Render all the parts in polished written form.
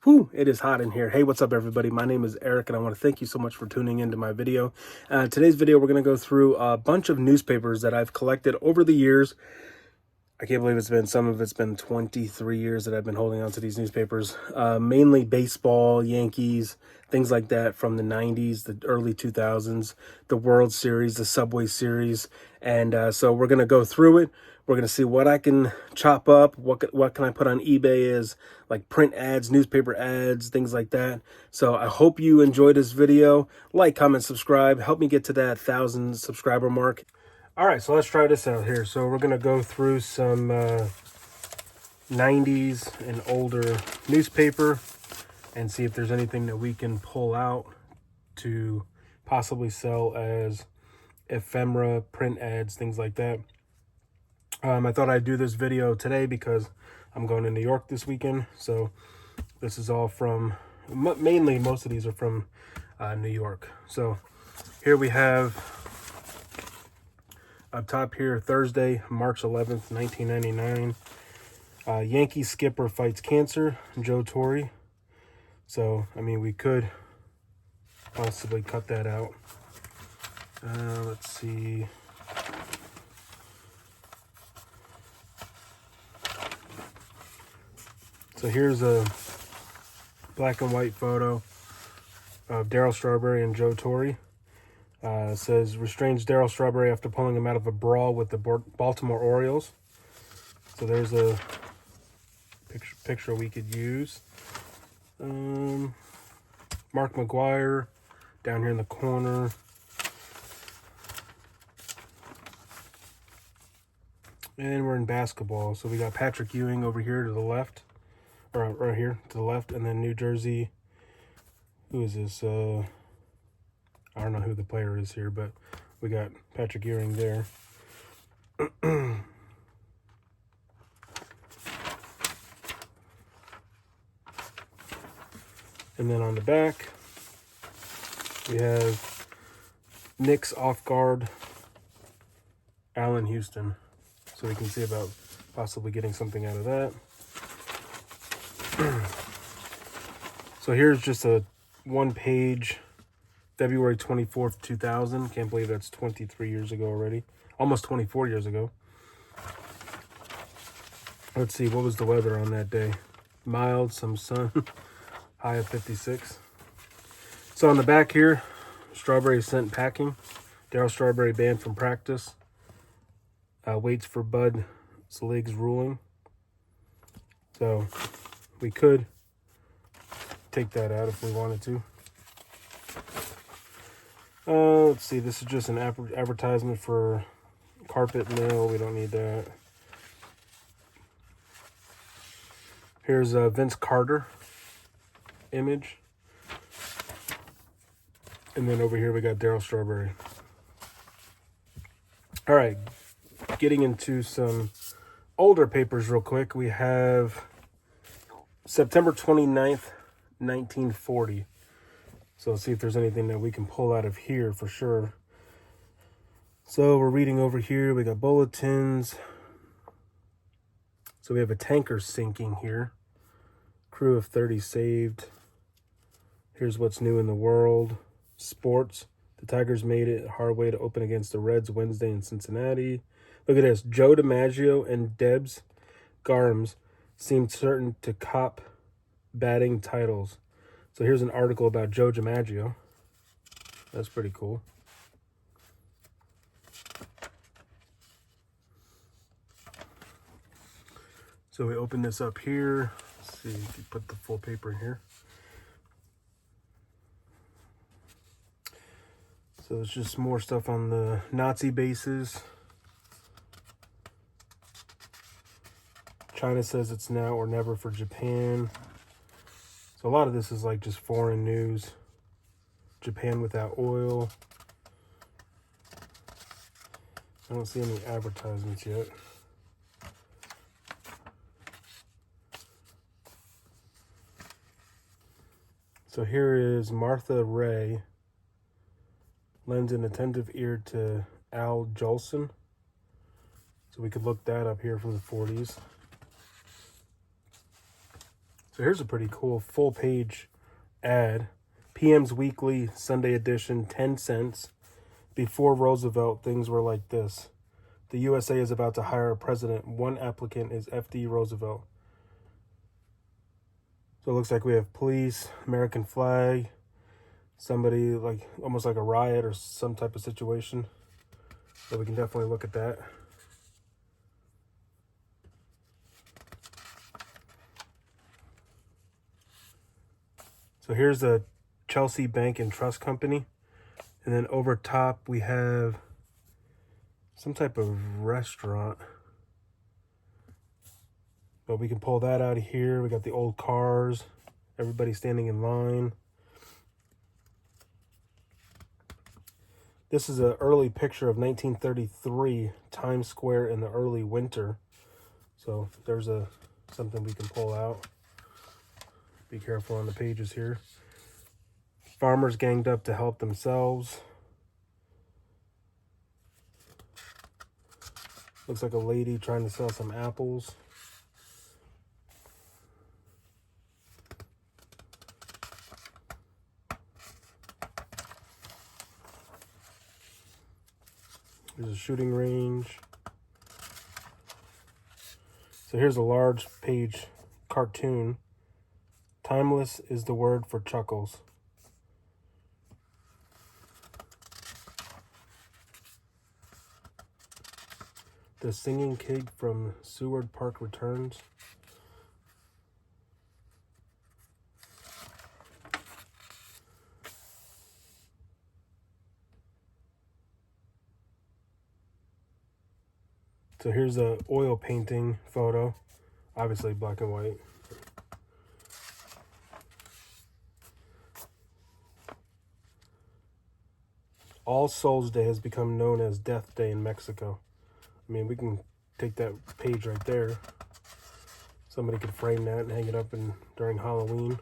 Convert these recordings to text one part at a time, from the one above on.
Whew, it is hot in here. Hey, what's up, everybody? My name is Eric, and I want to thank you so much for tuning into my video. Today's video, we're going to go through a bunch of newspapers that I've collected over the years. I can't believe some of it's been 23 years that I've been holding on to these newspapers. Mainly baseball, Yankees, things like that from the 90s, the early 2000s, the World Series, the Subway Series. And so we're going to go through it. We're going to see what I can chop up, what can I put on eBay as like print ads, newspaper ads, things like that. So I hope you enjoyed this video. Like, comment, subscribe. Help me get to that 1,000 subscriber mark. All right, so let's try this out here. So we're going to go through some 90s and older newspaper and see if there's anything that we can pull out to possibly sell as ephemera, print ads, things like that. I thought I'd do this video today because I'm going to New York this weekend. So this is all from, mainly most of these are from New York. So here we have up top here, Thursday, March 11th, 1999. Yankee skipper fights cancer, Joe Torre. So, I mean, we could possibly cut that out. Let's see. So here's a black and white photo of Darryl Strawberry and Joe Torre. Says restrains Darryl Strawberry after pulling him out of a brawl with the Baltimore Orioles. So there's a picture we could use. Mark McGuire down here in the corner. And we're in basketball. So we got Patrick Ewing over here to the left. Or right here to the left. And then New Jersey. Who is this? I don't know who the player is here, but we got Patrick Ewing there. And then on the back, we have Knicks off guard, Allen Houston. So we can see about possibly getting something out of that. So here's just a one-page February 24th, 2000. Can't believe that's 23 years ago already. Almost 24 years ago. Let's see, what was the weather on that day? Mild, some sun, high of 56. So on the back here, Strawberry sent packing. Darryl Strawberry banned from practice. Waits for Bud Selig's ruling. So we could take that out if we wanted to. Let's see, this is just an advertisement for carpet mill. We don't need that. Here's a Vince Carter image. And then over here we got Darryl Strawberry. All right, getting into some older papers real quick. We have September 29th, 1940. So let's see if there's anything that we can pull out of here for sure. So we're reading over here. We got bulletins. So we have a tanker sinking here. Crew of 30 saved. Here's what's new in the world. Sports. The Tigers made it hard way to open against the Reds Wednesday in Cincinnati. Look at this. Joe DiMaggio and Debs Garms seemed certain to cop batting titles. So here's an article about Joe DiMaggio. That's pretty cool. So we open this up here. Let's see if you put the full paper in here. So it's just more stuff on the Nazi bases. China says it's now or never for Japan. So a lot of this is like just foreign news. Japan without oil. I don't see any advertisements yet. So here is Martha Ray lends an attentive ear to Al Jolson. So we could look that up here from the 40s. So here's a pretty cool full page ad. PM's Weekly, Sunday edition, 10 cents. Before Roosevelt, things were like this. The USA is about to hire a president. One applicant is F.D. Roosevelt. So it looks like we have police, American flag, somebody like almost like a riot or some type of situation. So we can definitely look at that. So here's a Chelsea Bank and Trust Company. And then over top we have some type of restaurant. But we can pull that out of here. We got the old cars, everybody standing in line. This is an early picture of 1933 Times Square in the early winter. So there's something we can pull out. Be careful on the pages here. Farmers ganged up to help themselves. Looks like a lady trying to sell some apples. There's a shooting range. So here's a large page cartoon. Timeless is the word for chuckles. The singing kid from Seward Park returns. So here's a oil painting photo, obviously black and white. All Souls Day has become known as Death Day in Mexico. I mean, we can take that page right there. Somebody could frame that and hang it up during Halloween.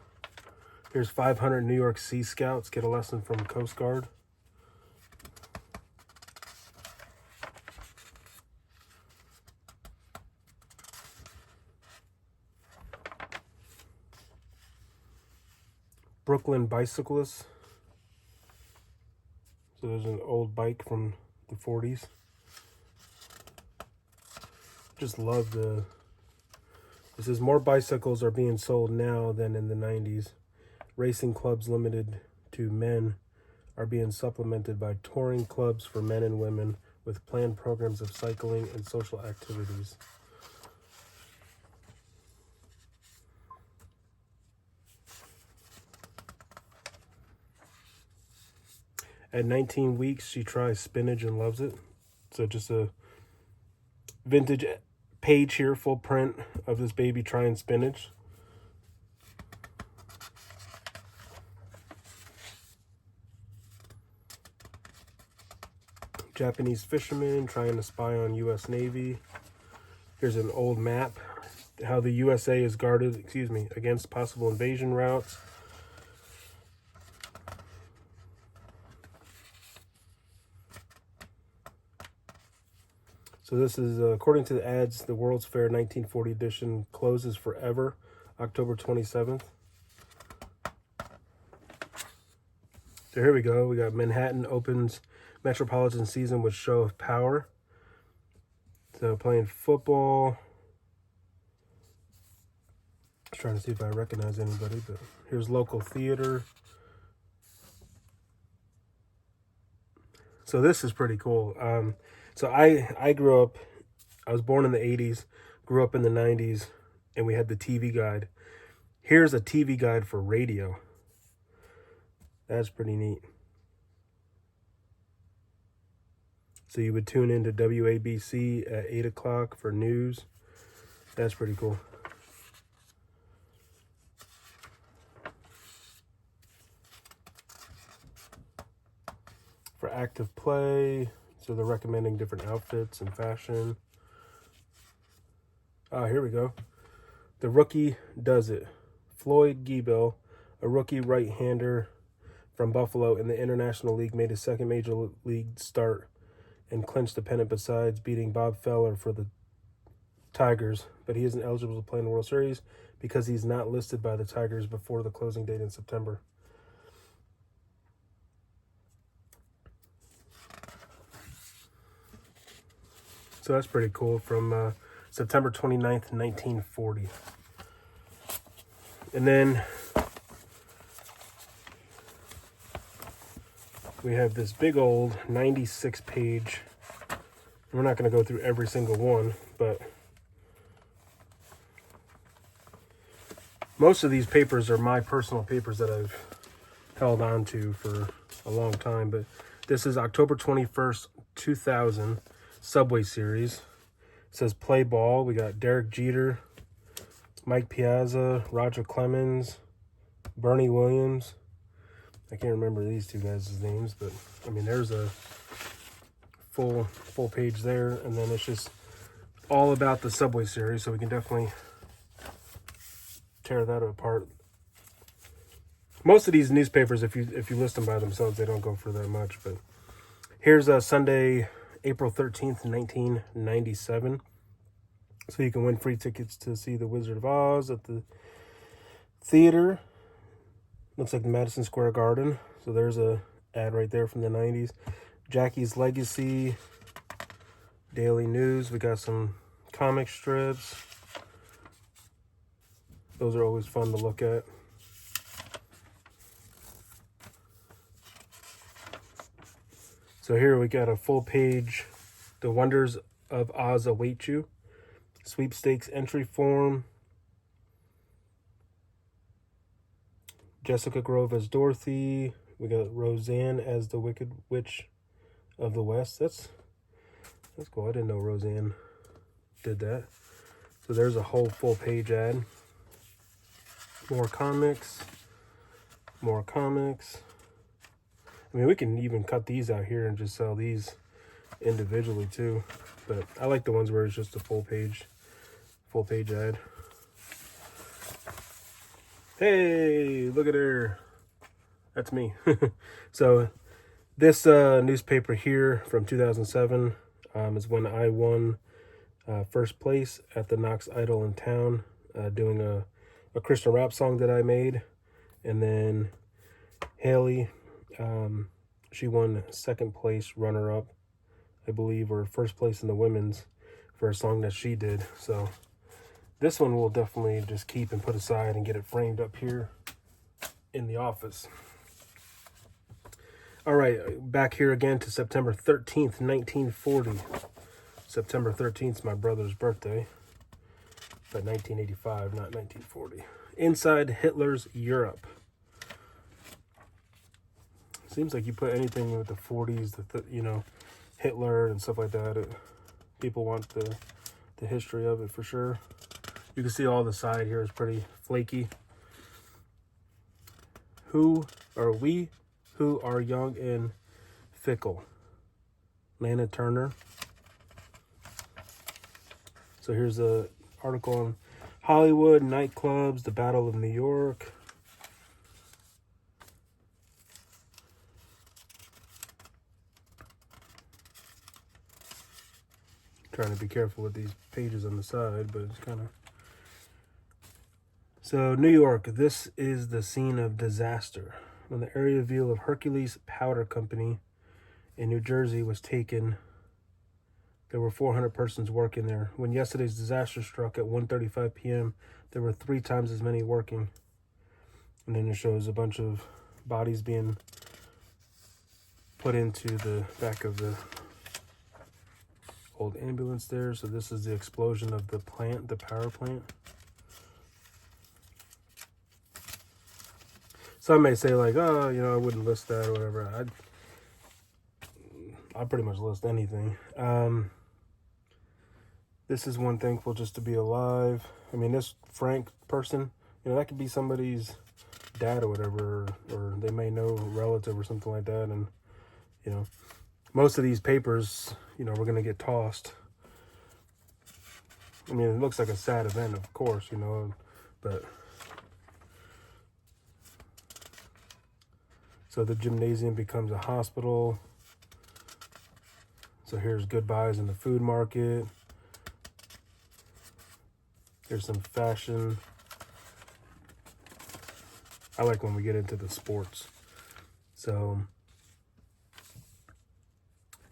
Here's 500 New York Sea Scouts get a lesson from Coast Guard. Brooklyn bicyclists. So there's an old bike from the 40s. Just love it says more bicycles are being sold now than in the 90s. Racing clubs limited to men are being supplemented by touring clubs for men and women with planned programs of cycling and social activities. At 19 weeks, she tries spinach and loves it. So just a vintage page here, full print of this baby trying spinach. Japanese fisherman trying to spy on U.S. Navy. Here's an old map, how the USA is guarded, against possible invasion routes. So this is, according to the ads, the World's Fair 1940 edition closes forever, October 27th. So here we go. We got Manhattan opens Metropolitan season with show of power. So playing football. I was trying to see if I recognize anybody, but here's local theater. So this is pretty cool. So I grew up, I was born in the 80s, grew up in the 90s, and we had the TV guide. Here's a TV guide for radio. That's pretty neat. So you would tune into WABC at 8 o'clock for news. That's pretty cool. For active play, so they're recommending different outfits and fashion. Here we go. The rookie does it. Floyd Giebel, a rookie right-hander from Buffalo in the International League, made his second major league start and clinched the pennant besides beating Bob Feller for the Tigers, but he isn't eligible to play in the World Series because he's not listed by the Tigers before the closing date in September. So that's pretty cool, from September 29th, 1940. And then we have this big old 96-page. We're not going to go through every single one, but most of these papers are my personal papers that I've held on to for a long time. But this is October 21st, 2000, Subway Series. It says play ball. We got Derek Jeter, Mike Piazza, Roger Clemens, Bernie Williams. I can't remember these two guys' names, but I mean, there's a full page there. And then it's just all about the Subway Series, so we can definitely tear that apart. Most of these newspapers, if you list them by themselves, they don't go for that much. But here's Sunday, April 13th, 1997. So you can win free tickets to see The Wizard of Oz at the theater. Looks like the Madison Square Garden. So there's a ad right there from the 90s. Jackie's Legacy, Daily News. We got some comic strips. Those are always fun to look at. So here we got a full page, The Wonders of Oz Await You, sweepstakes entry form, Jessica Grove as Dorothy. We got Roseanne as the Wicked Witch of the West. That's cool. I didn't know Roseanne did that. So there's a whole full page ad. More comics. More comics. I mean, we can even cut these out here and just sell these individually too. But I like the ones where it's just a full page ad. Hey, look at her. That's me. So this newspaper here from 2007 is when I won first place at the Knox Idol in town, doing a Christian rap song that I made. And then Haley, she won second place, runner-up, I believe, or first place in the women's for a song that she did. So this one we'll definitely just keep and put aside and get it framed up here in the office. All right, back here again to September 13th, 1940. September 13th is my brother's birthday, but 1985, not 1940. Inside Hitler's Europe. Seems like you put anything with the 40s, Hitler and stuff like that. People want the history of it for sure. You can see all the side here is pretty flaky. Who are we who are young and fickle? Lana Turner. So here's an article on Hollywood, nightclubs, the Battle of New York. Trying to be careful with these pages on the side, but it's kind of... So, New York, this is the scene of disaster. When the area view of Hercules Powder Company in New Jersey was taken, there were 400 persons working there. When yesterday's disaster struck at 1:35 p.m., there were 3 times as many working. And then it shows a bunch of bodies being put into the back of the old ambulance there. So this is the explosion of the plant, the power plant. Some may say like, oh, I wouldn't list that or whatever. I pretty much list anything. This is one thankful just to be alive. I mean, this Frank person, that could be somebody's dad or whatever, or they may know a relative or something like that. And, most of these papers, we're going to get tossed. I mean, it looks like a sad event, of course, but... So the gymnasium becomes a hospital. So here's goodbyes in the food market. There's some fashion I like when we get into the sports. So,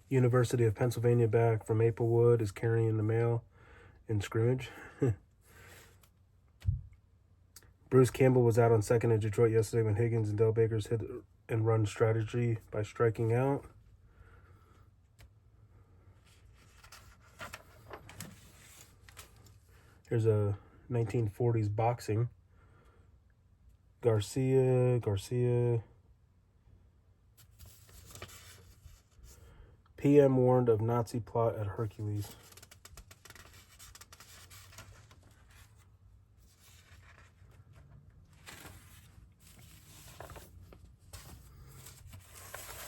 University of Pennsylvania back from Maplewood is carrying the mail in scrimmage. Bruce Campbell was out on second in Detroit yesterday when Higgins and Del Baker's hit and run strategy by striking out. Here's a 1940s boxing. Garcia. PM warned of Nazi plot at Hercules.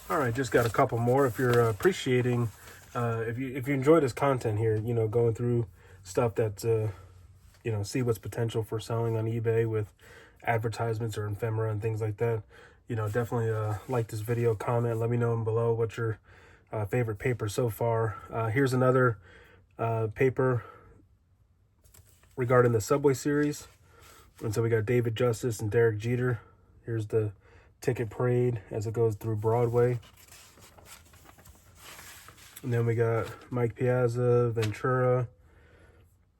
All right, just got a couple more. If you're appreciating, if you enjoy this content here, you know, going through stuff that you know, see what's potential for selling on eBay with advertisements or ephemera and things like that, you know, definitely like this video, comment, let me know below what your favorite paper so far. Here's another paper regarding the Subway series. And so we got David Justice and Derek Jeter. Here's the ticket parade as it goes through Broadway. And then we got Mike Piazza, Ventura.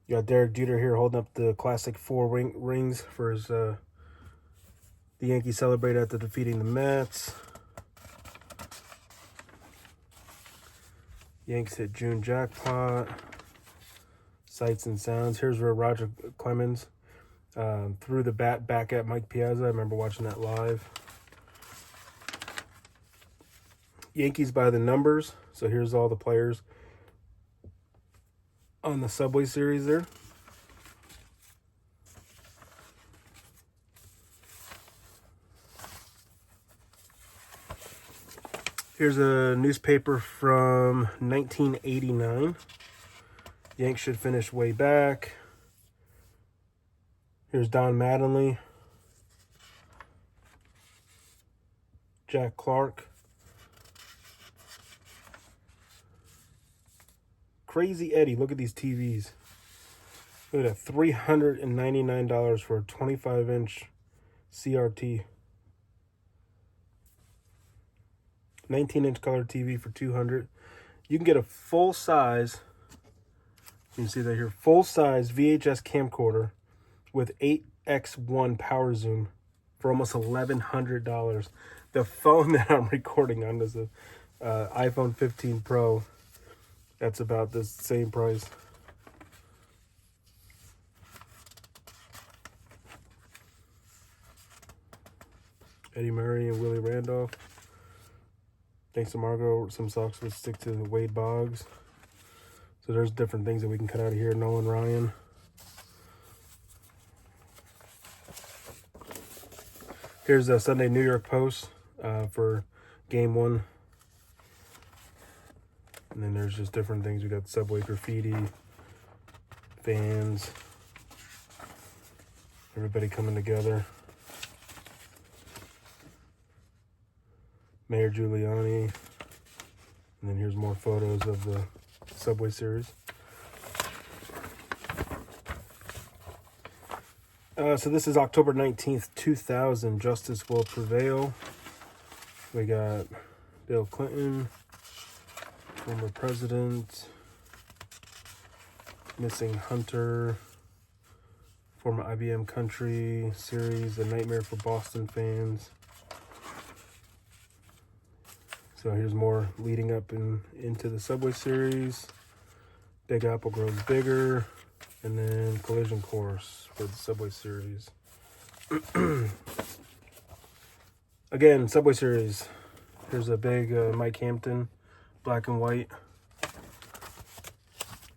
You got Derek Jeter here holding up the classic 4 rings for his the Yankees celebrate after defeating the Mets. Yanks hit June jackpot. Sights and sounds. Here's where Roger Clemens threw the bat back at Mike Piazza. I remember watching that live. Yankees by the numbers. So here's all the players on the Subway series there. Here's a newspaper from 1989. Yanks should finish way back. Here's Don Mattingly. Jack Clark. Crazy Eddie, look at these TVs. Look at that, $399 for a 25-inch CRT. 19-inch color TV for $200. You can get a full-size, you can see that here, full-size VHS camcorder with 8x1 power zoom for almost $1,100. The phone that I'm recording on is a iPhone 15 Pro. That's about the same price. Eddie Murray and Willie Randolph. Thanks to Margot, some socks would stick to Wade Boggs. So there's different things that we can cut out of here. Nolan Ryan. Here's the Sunday New York Post for Game 1. And then there's just different things. We got Subway graffiti, fans, everybody coming together. Mayor Giuliani. And then here's more photos of the Subway series. So this is October 19th, 2000. Justice will prevail. We got Bill Clinton, former president, missing Hunter, former IBM Country series, a nightmare for Boston fans. So here's more leading up into the Subway series. Big Apple grows bigger. And then Collision Course for the Subway series. Again, Subway series. Here's a big Mike Hampton, black and white.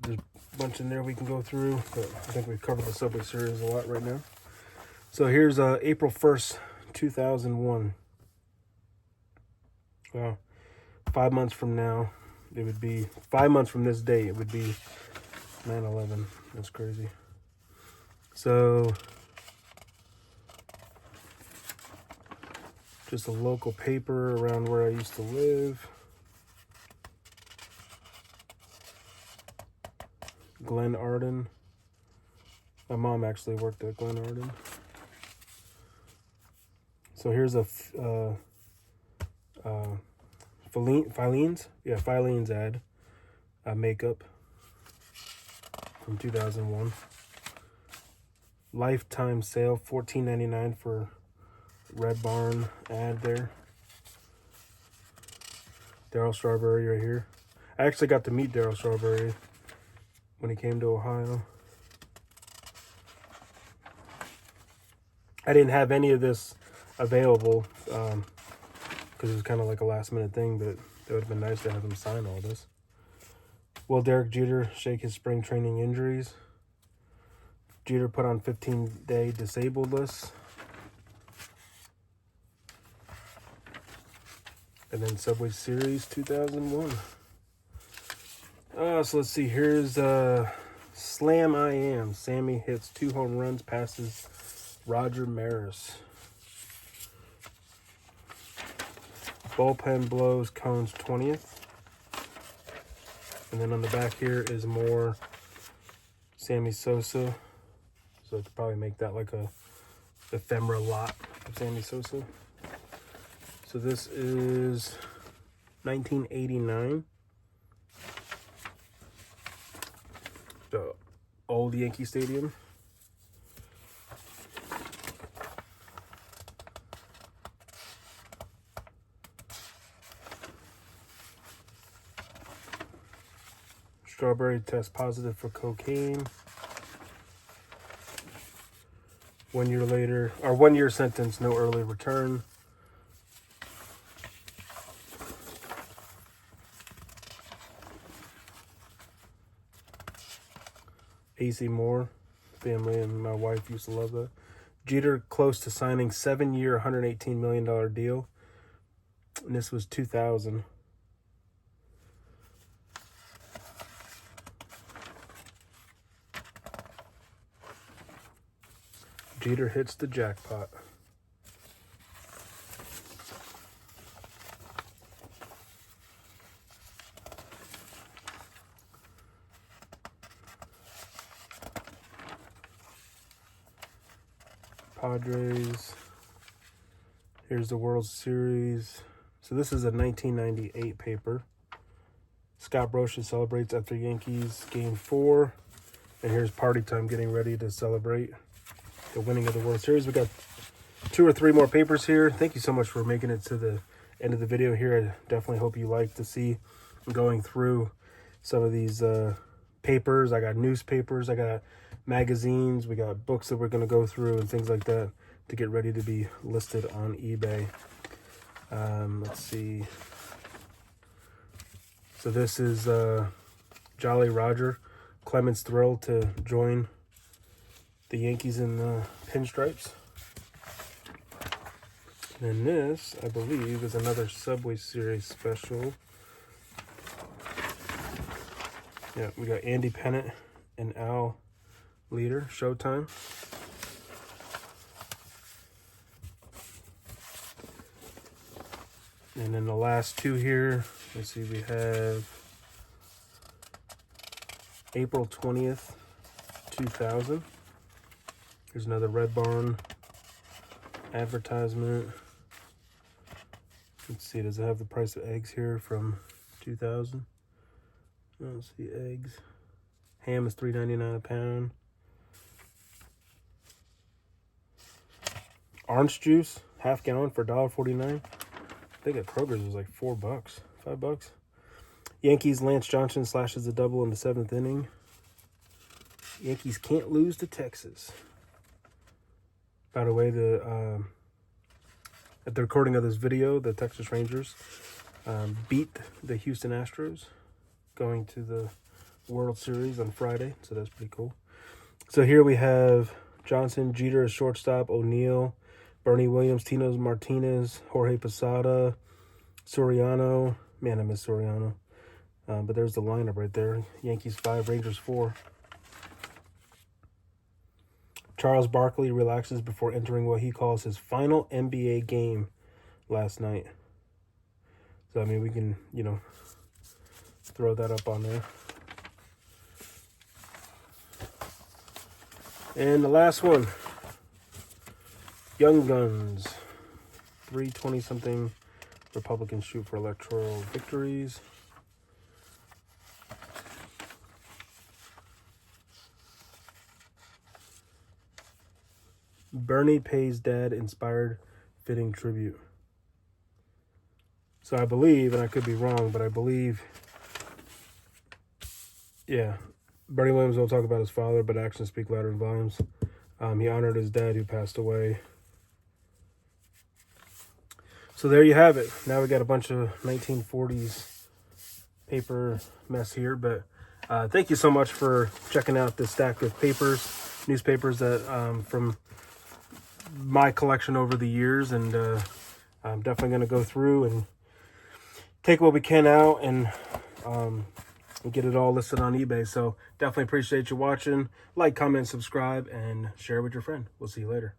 There's a bunch in there we can go through, but I think we've covered the Subway series a lot right now. So here's April 1st, 2001. Wow. 5 months from now, it would be, 5 months from this day, it would be 9/11. That's crazy. So, just a local paper around where I used to live. Glen Arden. My mom actually worked at Glen Arden. So here's a Filene's ad, makeup from 2001. Lifetime sale, $14.99 for Red Barn ad there. Darryl Strawberry right here. I actually got to meet Darryl Strawberry when he came to Ohio. I didn't have any of this available because it was kind of like a last minute thing, but it would have been nice to have him sign all this. Will Derek Jeter shake his spring training injuries? Jeter put on 15-day disabled list. And then Subway Series 2001. So let's see. Here's Slam I Am. Sammy hits 2 home runs, passes Roger Maris. Bullpen blows Cone's 20th. And then on the back here is more Sammy Sosa. So I could probably make that like a ephemera lot of Sammy Sosa. So this is 1989. The old Yankee Stadium. Strawberry tests positive for cocaine. 1 year later, or 1 year sentence, no early return. AC Moore, family and my wife used to love that. Jeter close to signing 7-year, $118 million deal. And this was 2000. Jeter hits the jackpot. Padres. Here's the World Series. So this is a 1998 paper. Scott Brosius celebrates after Yankees Game 4. And here's Party Time getting ready to celebrate the winning of the World Series. We got 2 or 3 more papers here. Thank you so much for making it to the end of the video here. I definitely hope you like to see going through some of these papers. I got newspapers, I got magazines, we got books that we're going to go through and things like that to get ready to be listed on eBay. Let's see. So this is Jolly Roger. Clemens thrilled to join the Yankees in the pinstripes. And this, I believe, is another Subway Series special. Yeah, we got Andy Pennant and Al Leader, Showtime. And then the last 2 here, let's see, we have April 20th, 2000. Here's another Red Barn advertisement. Let's see, does it have the price of eggs here from 2000? I don't see eggs. Ham is $3.99 a pound. Orange juice, half gallon for $1.49. I think at Kroger's was like $4, $5. Yankees, Lance Johnson slashes a double in the 7th inning. Yankees can't lose to Texas. By the way, at the recording of this video, the Texas Rangers beat the Houston Astros, going to the World Series on Friday, so that's pretty cool. So here we have Johnson, Jeter as shortstop, O'Neill, Bernie Williams, Tino Martinez, Jorge Posada, Soriano. Man, I miss Soriano. But there's the lineup right there. Yankees 5, Rangers 4. Charles Barkley relaxes before entering what he calls his final NBA game last night. So, I mean, we can, throw that up on there. And the last one, Young Guns. 320-something Republicans shoot for electoral victories. Bernie pays dad inspired fitting tribute. So I believe, and I could be wrong, but I believe, yeah, Bernie Williams won't talk about his father, but actions speak louder than volumes. He honored his dad who passed away. So there you have it. Now we got a bunch of 1940s paper mess here, but thank you so much for checking out this stack of newspapers that from my collection over the years, and I'm definitely going to go through and take what we can out and get it all listed on eBay. So definitely appreciate you watching. Like, comment, subscribe, and share with your friend. We'll see you later.